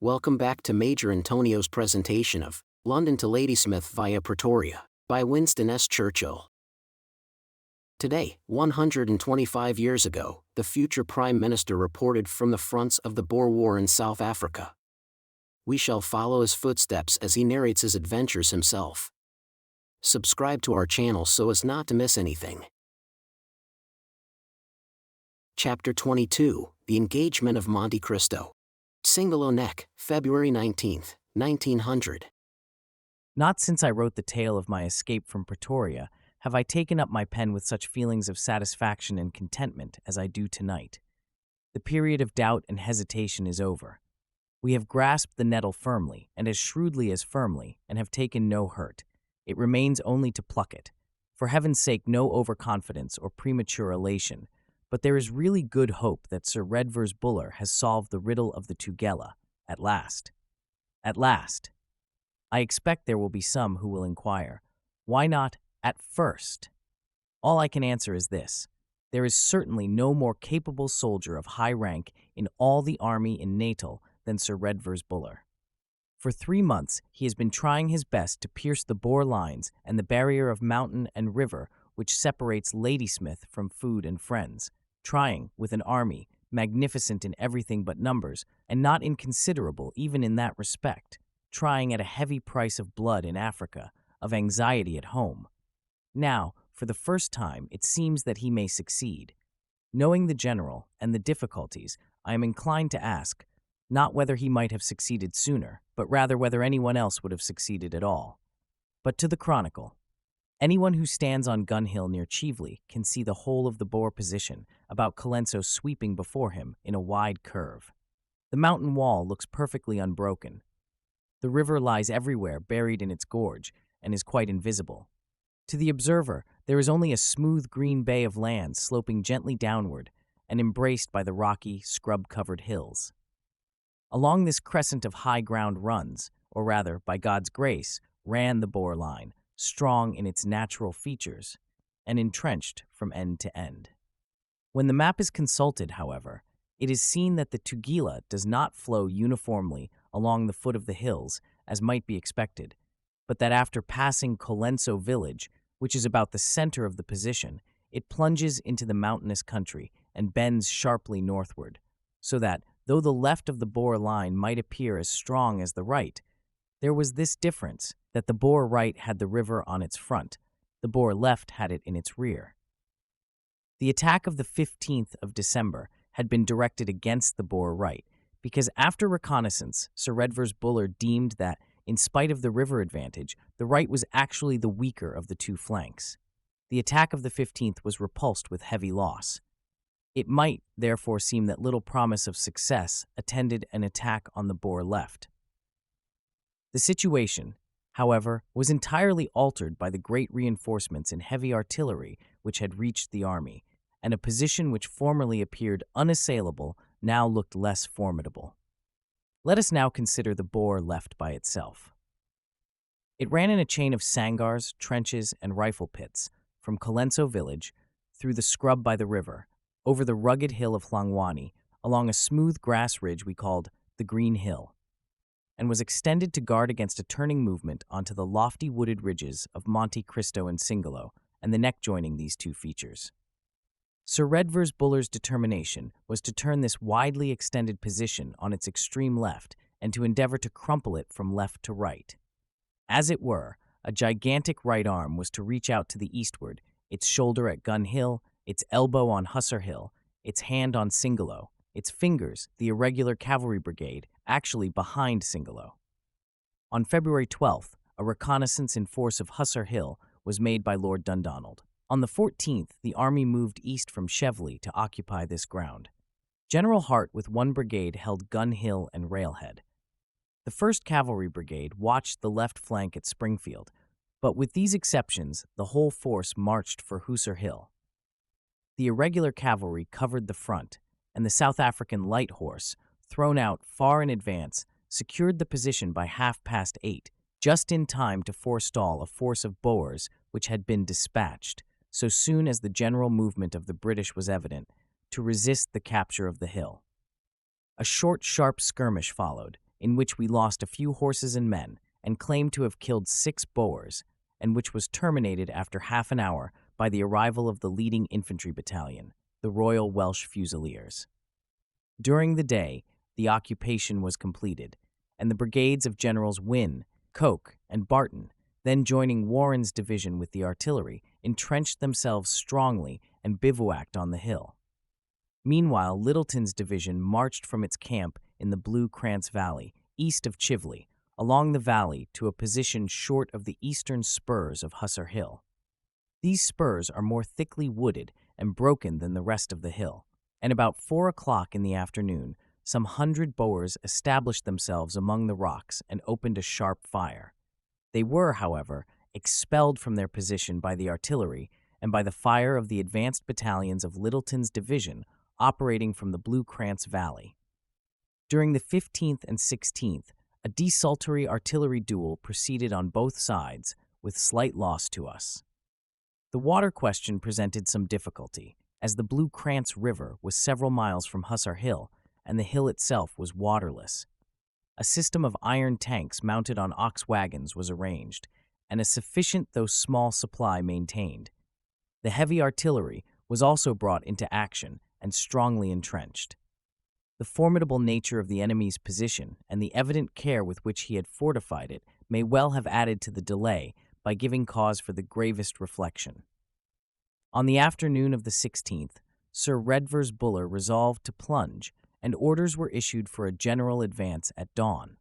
Welcome back to Major Antonio's presentation of London to Ladysmith via Pretoria by Winston S. Churchill. Today, 125 years ago, the future Prime Minister reported from the fronts of the Boer War in South Africa. We shall follow his footsteps as he narrates his adventures himself. Subscribe to our channel so as not to miss anything. Chapter 22, The Engagement of Monte Cristo. Singolo Neck, February 19, 1900. Not since I wrote the tale of my escape from Pretoria have I taken up my pen with such feelings of satisfaction and contentment as I do tonight. The period of doubt and hesitation is over. We have grasped the nettle firmly, and as shrewdly as firmly, and have taken no hurt. It remains only to pluck it. For heaven's sake, no overconfidence or premature elation, but there is really good hope that Sir Redvers Buller has solved the riddle of the Tugela, at last. At last. I expect there will be some who will inquire, why not at first? All I can answer is this. There is certainly no more capable soldier of high rank in all the army in Natal than Sir Redvers Buller. For 3 months he has been trying his best to pierce the Boer lines and the barrier of mountain and river which separates Ladysmith from food and friends, trying, with an army, magnificent in everything but numbers, and not inconsiderable even in that respect, trying at a heavy price of blood in Africa, of anxiety at home. Now, for the first time, it seems that he may succeed. Knowing the general and the difficulties, I am inclined to ask, not whether he might have succeeded sooner, but rather whether anyone else would have succeeded at all. But to the Chronicle. Anyone who stands on Gun Hill near Chieveley can see the whole of the Boer position, about Colenso sweeping before him in a wide curve. The mountain wall looks perfectly unbroken. The river lies everywhere buried in its gorge and is quite invisible. To the observer, there is only a smooth green bay of land sloping gently downward and embraced by the rocky, scrub-covered hills. Along this crescent of high ground runs, or rather, by God's grace, ran the Boer line, strong in its natural features, and entrenched from end to end. When the map is consulted, however, it is seen that the Tugela does not flow uniformly along the foot of the hills, as might be expected, but that after passing Colenso village, which is about the center of the position, it plunges into the mountainous country and bends sharply northward, so that, though the left of the Boer line might appear as strong as the right, there was this difference, that the Boer right had the river on its front, the Boer left had it in its rear. The attack of the 15th of December had been directed against the Boer right, because after reconnaissance, Sir Redvers Buller deemed that, in spite of the river advantage, the right was actually the weaker of the two flanks. The attack of the 15th was repulsed with heavy loss. It might, therefore, seem that little promise of success attended an attack on the Boer left. The situation, however, was entirely altered by the great reinforcements in heavy artillery which had reached the army, and a position which formerly appeared unassailable now looked less formidable. Let us now consider the Boer left by itself. It ran in a chain of sangars, trenches, and rifle pits, from Colenso village, through the scrub by the river, over the rugged hill of Hlangwani, along a smooth grass ridge we called the Green Hill, and was extended to guard against a turning movement onto the lofty wooded ridges of Monte Cristo and Singolo, and the neck joining these two features. Sir Redvers Buller's determination was to turn this widely extended position on its extreme left and to endeavor to crumple it from left to right. As it were, a gigantic right arm was to reach out to the eastward, its shoulder at Gun Hill, its elbow on Hussar Hill, its hand on Singolo, its fingers, the irregular cavalry brigade, actually behind Singolo. On February 12th, a reconnaissance in force of Hussar Hill was made by Lord Dundonald. On the 14th, the army moved east from Chieveley to occupy this ground. General Hart with one brigade held Gun Hill and Railhead. The 1st Cavalry Brigade watched the left flank at Springfield, but with these exceptions, the whole force marched for Hussar Hill. The irregular cavalry covered the front, and the South African light horse, thrown out far in advance, secured the position by 8:30, just in time to forestall a force of Boers which had been dispatched, so soon as the general movement of the British was evident, to resist the capture of the hill. A short, sharp skirmish followed, in which we lost a few horses and men and claimed to have killed 6 Boers, and which was terminated after half an hour by the arrival of the leading infantry battalion, the Royal Welsh Fusiliers. During the day, the occupation was completed, and the brigades of Generals Wynne, Coke, and Barton, then joining Warren's division with the artillery, entrenched themselves strongly and bivouacked on the hill. Meanwhile, Littleton's division marched from its camp in the Blue Krantz Valley, east of Chivley, along the valley to a position short of the eastern spurs of Hussar Hill. These spurs are more thickly wooded and broken than the rest of the hill, and about 4 o'clock in the afternoon, some 100 Boers established themselves among the rocks and opened a sharp fire. They were, however, expelled from their position by the artillery and by the fire of the advanced battalions of Littleton's division operating from the Blue Krantz Valley. During the 15th and 16th, a desultory artillery duel proceeded on both sides, with slight loss to us. The water question presented some difficulty, as the Blue Krantz River was several miles from Hussar Hill, and the hill itself was waterless. A system of iron tanks mounted on ox wagons was arranged, and a sufficient though small supply maintained. The heavy artillery was also brought into action and strongly entrenched. The formidable nature of the enemy's position and the evident care with which he had fortified it may well have added to the delay by giving cause for the gravest reflection. On the afternoon of the 16th, Sir Redvers Buller resolved to plunge, and orders were issued for a general advance at dawn.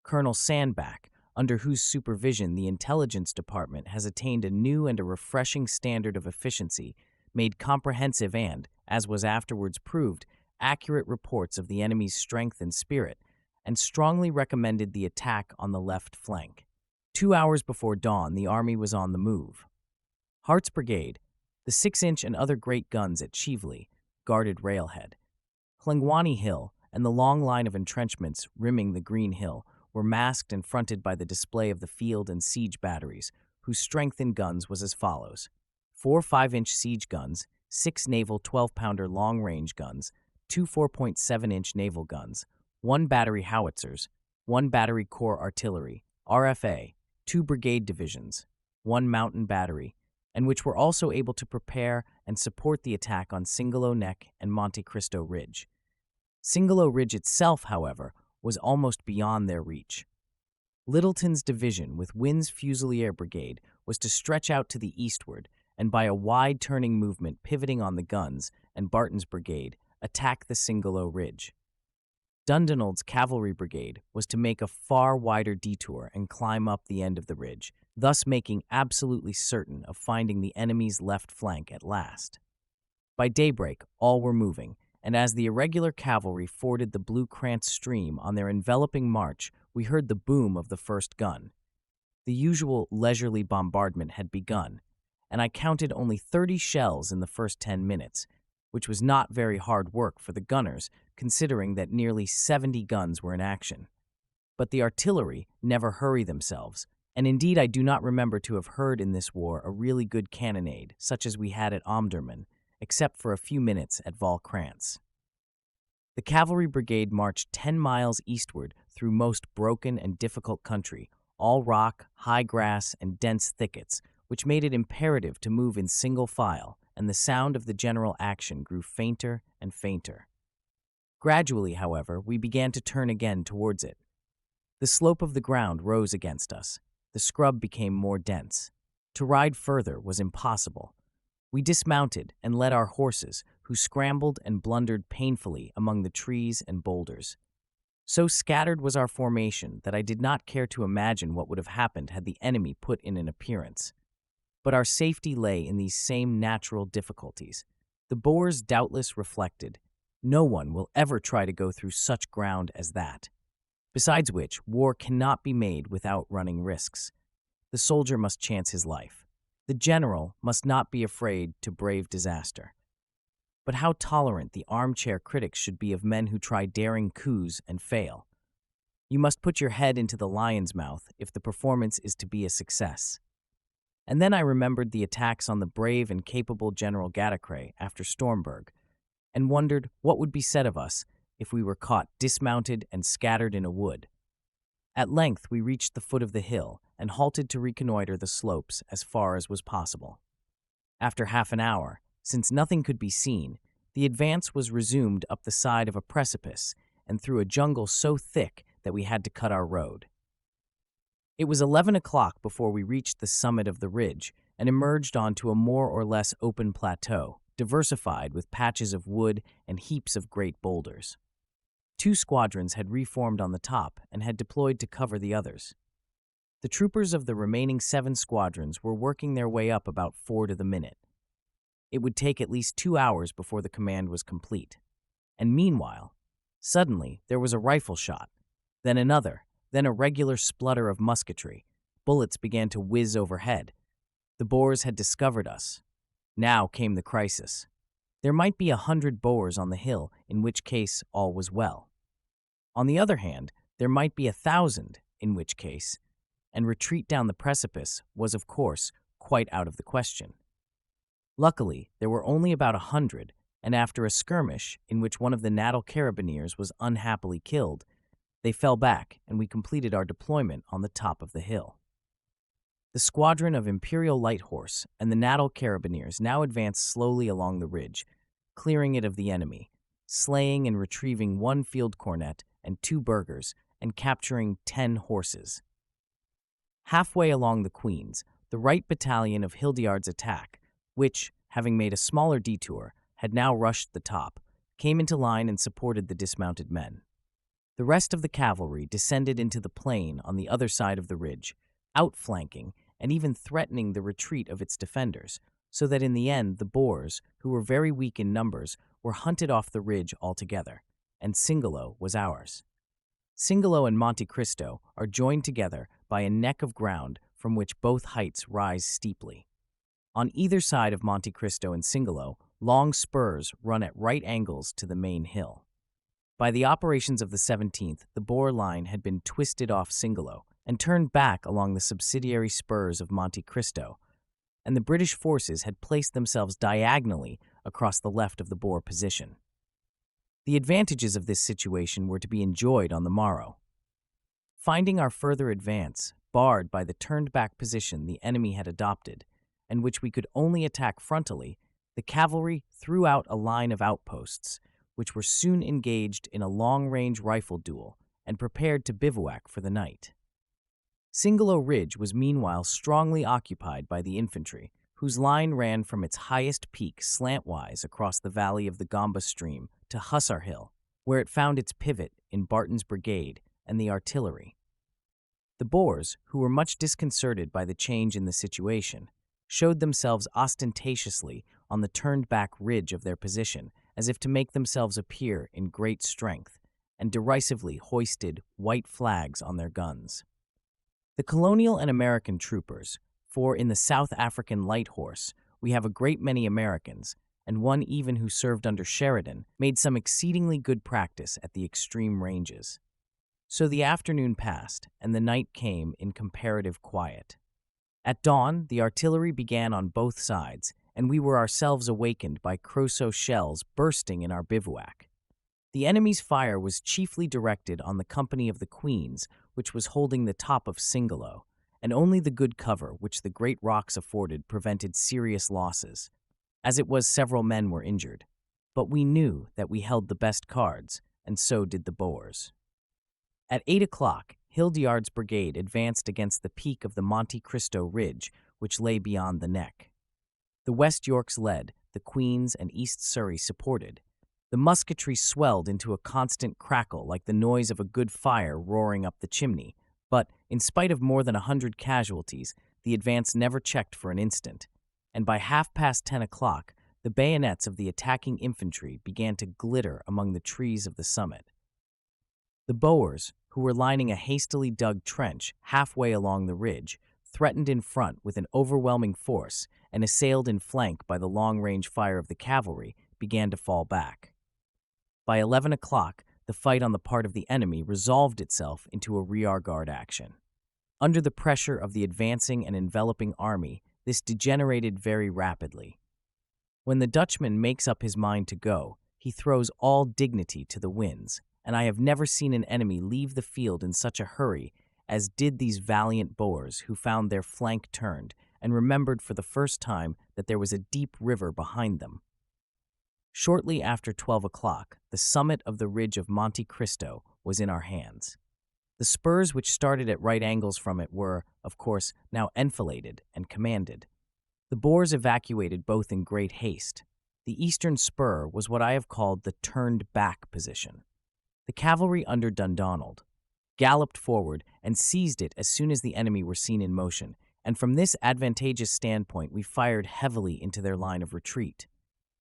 Colonel Sandbach, under whose supervision the intelligence department has attained a new and a refreshing standard of efficiency, made comprehensive and, as was afterwards proved, accurate reports of the enemy's strength and spirit, and strongly recommended the attack on the left flank. 2 hours before dawn, the army was on the move. Hart's brigade, the 6-inch and other great guns at Chivley, guarded Railhead. Hlengwani Hill and the long line of entrenchments rimming the Green Hill were masked and fronted by the display of the field and siege batteries, whose strength in guns was as follows: 4 5-inch siege guns, 6 naval 12-pounder long-range guns, 2 4.7-inch naval guns, 1 battery howitzers, 1 battery corps artillery, RFA, 2 brigade divisions, 1 mountain battery, and which were also able to prepare and support the attack on Singolo Neck and Monte Cristo Ridge. Singolo Ridge itself, however, was almost beyond their reach. Littleton's division, with Wynne's Fusilier Brigade, was to stretch out to the eastward, and by a wide turning movement pivoting on the guns, and Barton's brigade, attack the Singolo Ridge. Dundonald's Cavalry Brigade was to make a far wider detour and climb up the end of the ridge, thus making absolutely certain of finding the enemy's left flank at last. By daybreak, all were moving, and as the irregular cavalry forded the Blue Krantz stream on their enveloping march, we heard the boom of the first gun. The usual leisurely bombardment had begun, and I counted only 30 shells in the first 10 minutes, which was not very hard work for the gunners, considering that nearly 70 guns were in action. But the artillery never hurry themselves, and indeed I do not remember to have heard in this war a really good cannonade, such as we had at Omdurman, except for a few minutes at Valkrantz. The cavalry brigade marched 10 miles eastward through most broken and difficult country, all rock, high grass, and dense thickets, which made it imperative to move in single file, and the sound of the general action grew fainter and fainter. Gradually, however, we began to turn again towards it. The slope of the ground rose against us. The scrub became more dense. To ride further was impossible. We dismounted and led our horses, who scrambled and blundered painfully among the trees and boulders. So scattered was our formation that I did not care to imagine what would have happened had the enemy put in an appearance. But our safety lay in these same natural difficulties. The Boers doubtless reflected, no one will ever try to go through such ground as that. Besides which, war cannot be made without running risks. The soldier must chance his life. The general must not be afraid to brave disaster. But how tolerant the armchair critics should be of men who try daring coups and fail. You must put your head into the lion's mouth if the performance is to be a success. And then I remembered the attacks on the brave and capable General Gatacre after Stormberg, and wondered what would be said of us if we were caught dismounted and scattered in a wood. At length we reached the foot of the hill and halted to reconnoiter the slopes as far as was possible. After half an hour, since nothing could be seen, the advance was resumed up the side of a precipice and through a jungle so thick that we had to cut our road. It was 11 o'clock before we reached the summit of the ridge and emerged onto a more or less open plateau, diversified with patches of wood and heaps of great boulders. 2 squadrons had reformed on the top and had deployed to cover the others. The troopers of the remaining 7 squadrons were working their way up about 4 to the minute. It would take at least 2 hours before the command was complete. And meanwhile, suddenly there was a rifle shot, then another, then a regular splutter of musketry. Bullets began to whiz overhead. The Boers had discovered us. Now came the crisis. There might be 100 Boers on the hill, in which case all was well. On the other hand, there might be 1,000, in which case, and retreat down the precipice was, of course, quite out of the question. Luckily, there were only about 100, and after a skirmish in which one of the Natal Carabineers was unhappily killed, they fell back and we completed our deployment on the top of the hill. The squadron of Imperial Light Horse and the Natal Carabineers now advanced slowly along the ridge, clearing it of the enemy, slaying and retrieving 1 field cornet and 2 burghers, and capturing 10 horses. Halfway along the Queens, the right battalion of Hildyard's attack, which, having made a smaller detour, had now rushed the top, came into line and supported the dismounted men. The rest of the cavalry descended into the plain on the other side of the ridge, outflanking and even threatening the retreat of its defenders, so that in the end the Boers, who were very weak in numbers, were hunted off the ridge altogether, and Singolo was ours. Singolo and Monte Cristo are joined together by a neck of ground from which both heights rise steeply. On either side of Monte Cristo and Singolo, long spurs run at right angles to the main hill. By the operations of the 17th, the Boer line had been twisted off Singolo and turned back along the subsidiary spurs of Monte Cristo, and the British forces had placed themselves diagonally across the left of the Boer position. The advantages of this situation were to be enjoyed on the morrow. Finding our further advance barred by the turned-back position the enemy had adopted, and which we could only attack frontally, the cavalry threw out a line of outposts, which were soon engaged in a long-range rifle duel and prepared to bivouac for the night. Singolo Ridge was meanwhile strongly occupied by the infantry, whose line ran from its highest peak slantwise across the valley of the Gamba stream to Hussar Hill, where it found its pivot in Barton's brigade and the artillery. The Boers, who were much disconcerted by the change in the situation, showed themselves ostentatiously on the turned-back ridge of their position, as if to make themselves appear in great strength, and derisively hoisted white flags on their guns. The colonial and American troopers, for in the South African Light Horse we have a great many Americans, and one even who served under Sheridan, made some exceedingly good practice at the extreme ranges. So the afternoon passed, and the night came in comparative quiet. At dawn, the artillery began on both sides, and we were ourselves awakened by Creusot shells bursting in our bivouac. The enemy's fire was chiefly directed on the company of the Queens, which was holding the top of Singolo, and only the good cover which the great rocks afforded prevented serious losses. As it was, several men were injured. But we knew that we held the best cards, and so did the Boers. At 8 o'clock, Hildyard's brigade advanced against the peak of the Monte Cristo Ridge, which lay beyond the neck. The West Yorks led, the Queens and East Surrey supported. The musketry swelled into a constant crackle like the noise of a good fire roaring up the chimney, but, in spite of more than 100 casualties, the advance never checked for an instant, and by 10:30 o'clock, the bayonets of the attacking infantry began to glitter among the trees of the summit. The Boers, who were lining a hastily dug trench halfway along the ridge, threatened in front with an overwhelming force and assailed in flank by the long-range fire of the cavalry, began to fall back. By 11 o'clock, the fight on the part of the enemy resolved itself into a rearguard action. Under the pressure of the advancing and enveloping army, this degenerated very rapidly. When the Dutchman makes up his mind to go, he throws all dignity to the winds, and I have never seen an enemy leave the field in such a hurry as did these valiant Boers who found their flank turned and remembered for the first time that there was a deep river behind them. Shortly after 12 o'clock, the summit of the ridge of Monte Cristo was in our hands. The spurs which started at right angles from it were, of course, now enfiladed and commanded. The Boers evacuated both in great haste. The eastern spur was what I have called the turned-back position. The cavalry under Dundonald galloped forward and seized it as soon as the enemy were seen in motion, and from this advantageous standpoint we fired heavily into their line of retreat.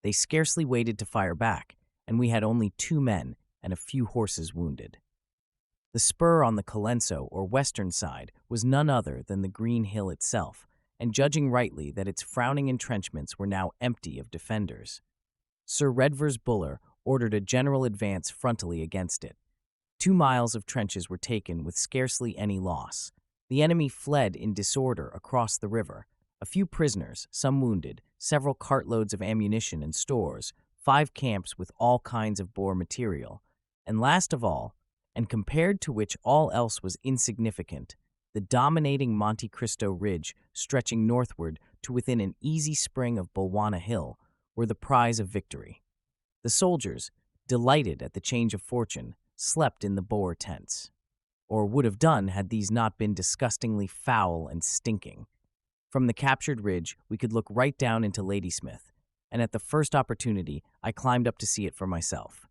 They scarcely waited to fire back, and we had only 2 men and a few horses wounded. The spur on the Colenso, or western side, was none other than the Green Hill itself, and judging rightly that its frowning entrenchments were now empty of defenders. Sir Redvers Buller ordered a general advance frontally against it. 2 miles of trenches were taken with scarcely any loss. The enemy fled in disorder across the river. A few prisoners, some wounded, several cartloads of ammunition and stores, 5 camps with all kinds of Boer material, and last of all, and compared to which all else was insignificant, the dominating Monte Cristo ridge stretching northward to within an easy spring of Bulwana Hill, were the prize of victory. The soldiers, delighted at the change of fortune, slept in the Boer tents, or would have done had these not been disgustingly foul and stinking. From the captured ridge, we could look right down into Ladysmith, and at the first opportunity, I climbed up to see it for myself.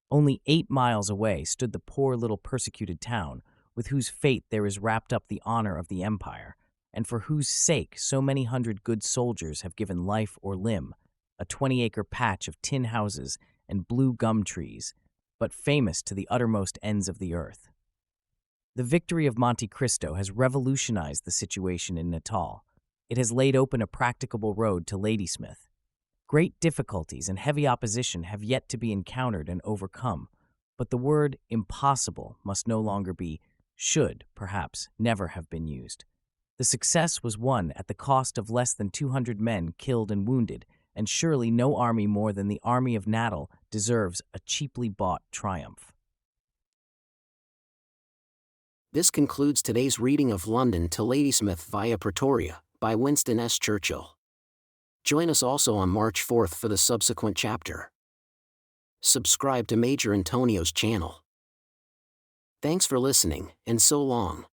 Only 8 miles away stood the poor little persecuted town, with whose fate there is wrapped up the honor of the empire, and for whose sake so many hundred good soldiers have given life or limb, a 20-acre patch of tin houses and blue gum trees, but famous to the uttermost ends of the earth. The victory of Monte Cristo has revolutionized the situation in Natal. It has laid open a practicable road to Ladysmith. Great difficulties and heavy opposition have yet to be encountered and overcome, but the word impossible must no longer be, should, perhaps, never have been used. The success was won at the cost of less than 200 men killed and wounded, and surely no army more than the army of Natal deserves a cheaply bought triumph. This concludes today's reading of London to Ladysmith via Pretoria, by Winston S. Churchill. Join us also on March 4th for the subsequent chapter. Subscribe to Major Antonio's channel. Thanks for listening, and so long.